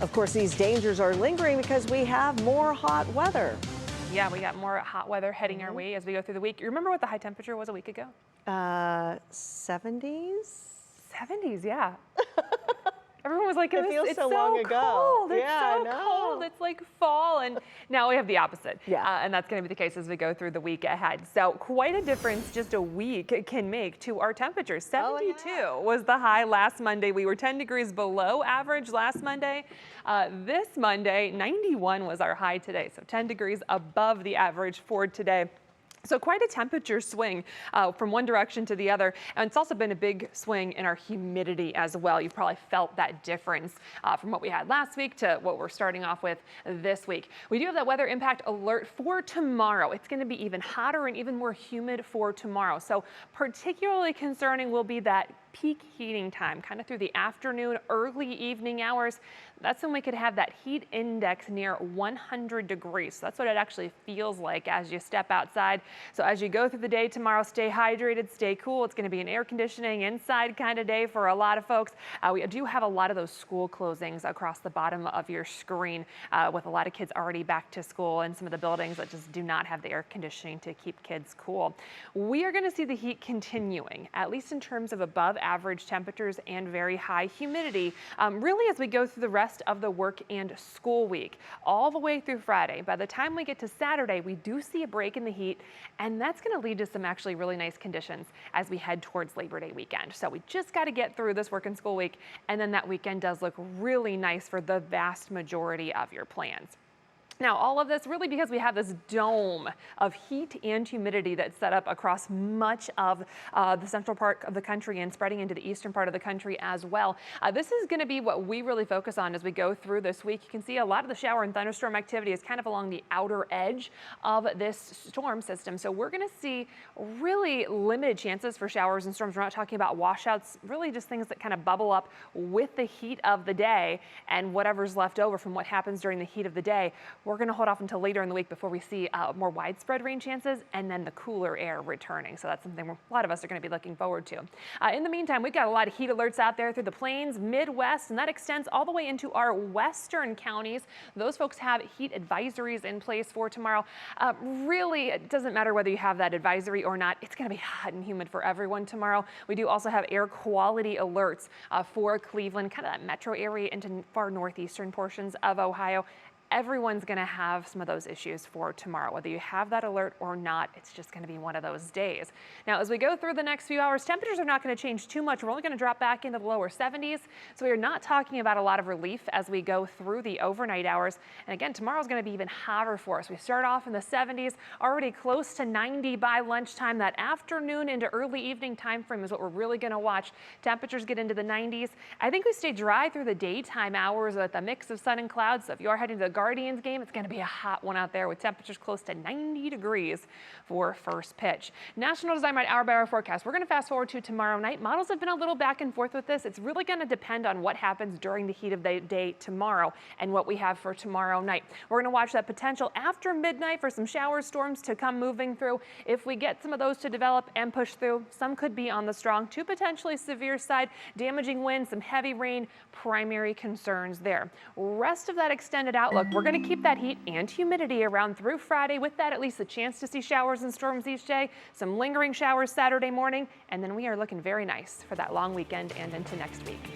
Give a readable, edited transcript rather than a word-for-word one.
Of course, these dangers are lingering because we have more hot weather. Yeah, we got more hot weather heading our way as we go through the week. You remember what the high temperature was a week ago? 70s? 70s, yeah. Everyone was like, It feels it's so long ago. cold. It's Yeah, so I know. cold. It's like fall. And now we have the opposite. Yeah. And that's going to be the case as we go through the week ahead. So quite a difference just a week can make to our temperatures. 72 was the high last Monday. We were 10 degrees below average last Monday. This Monday, 91 was our high today. So 10 degrees above the average for today. So quite a temperature swing from one direction to the other. And it's also been a big swing in our humidity as well. You've probably felt that difference from what we had last week to what we're starting off with this week. We do have that weather impact alert for tomorrow. It's going to be even hotter and even more humid for tomorrow. So particularly concerning will be that peak heating time, kind of through the afternoon, early evening hours. That's when we could have that heat index near 100 degrees. So that's what it actually feels like as you step outside. So as you go through the day tomorrow, stay hydrated, stay cool. It's going to be an air conditioning inside kind of day for a lot of folks. We do have a lot of those school closings across the bottom of your screen with a lot of kids already back to school and some of the buildings that just do not have the air conditioning to keep kids cool. We are going to see the heat continuing, at least in terms of above average temperatures and very high humidity, really as we go through the rest of the work and school week, all the way through Friday. By the time we get to Saturday, we do see a break in the heat, and that's going to lead to some actually really nice conditions as we head towards Labor Day weekend. So we just got to get through this work and school week, and then that weekend does look really nice for the vast majority of your plans. Now, all of this really because we have this dome of heat and humidity that's set up across much of the central part of the country and spreading into the eastern part of the country as well. This is going to be what we really focus on as we go through this week. You can see a lot of the shower and thunderstorm activity is kind of along the outer edge of this storm system. So we're going to see really limited chances for showers and storms. We're not talking about washouts, really just things that kind of bubble up with the heat of the day and whatever's left over from what happens during the heat of the day. We're going to hold off until later in the week before we see more widespread rain chances and then the cooler air returning. So that's something a lot of us are going to be looking forward to. In the meantime, we've got a lot of heat alerts out there through the plains, Midwest, and that extends all the way into our western counties. Those folks have heat advisories in place for tomorrow. Really, it doesn't matter whether you have that advisory or not. It's going to be hot and humid for everyone tomorrow. We do also have air quality alerts for Cleveland, kind of that metro area into far northeastern portions of Ohio. Everyone's going to have some of those issues for tomorrow. Whether you have that alert or not, it's just going to be one of those days. Now, as we go through the next few hours, temperatures are not going to change too much. We're only going to drop back into the lower 70s. So we are not talking about a lot of relief as we go through the overnight hours. And again, tomorrow's going to be even hotter for us. We start off in the 70s, already close to 90 by lunchtime. That afternoon into early evening time frame is what we're really going to watch. Temperatures get into the 90s. I think we stay dry through the daytime hours with a mix of sun and clouds. So if you're heading to the Guardians game, it's going to be a hot one out there with temperatures close to 90 degrees for first pitch. National Design Right hour by hour forecast. We're going to fast forward to tomorrow night. Models have been a little back and forth with this. It's really going to depend on what happens during the heat of the day tomorrow and what we have for tomorrow night. We're going to watch that potential after midnight for some shower storms to come moving through. If we get some of those to develop and push through, some could be on the strong to potentially severe side, damaging winds, some heavy rain, primary concerns there. Rest of that extended outlook, we're going to keep that heat and humidity around through Friday. With that, at least a chance to see showers and storms each day, some lingering showers Saturday morning, and then we are looking very nice for that long weekend and into next week.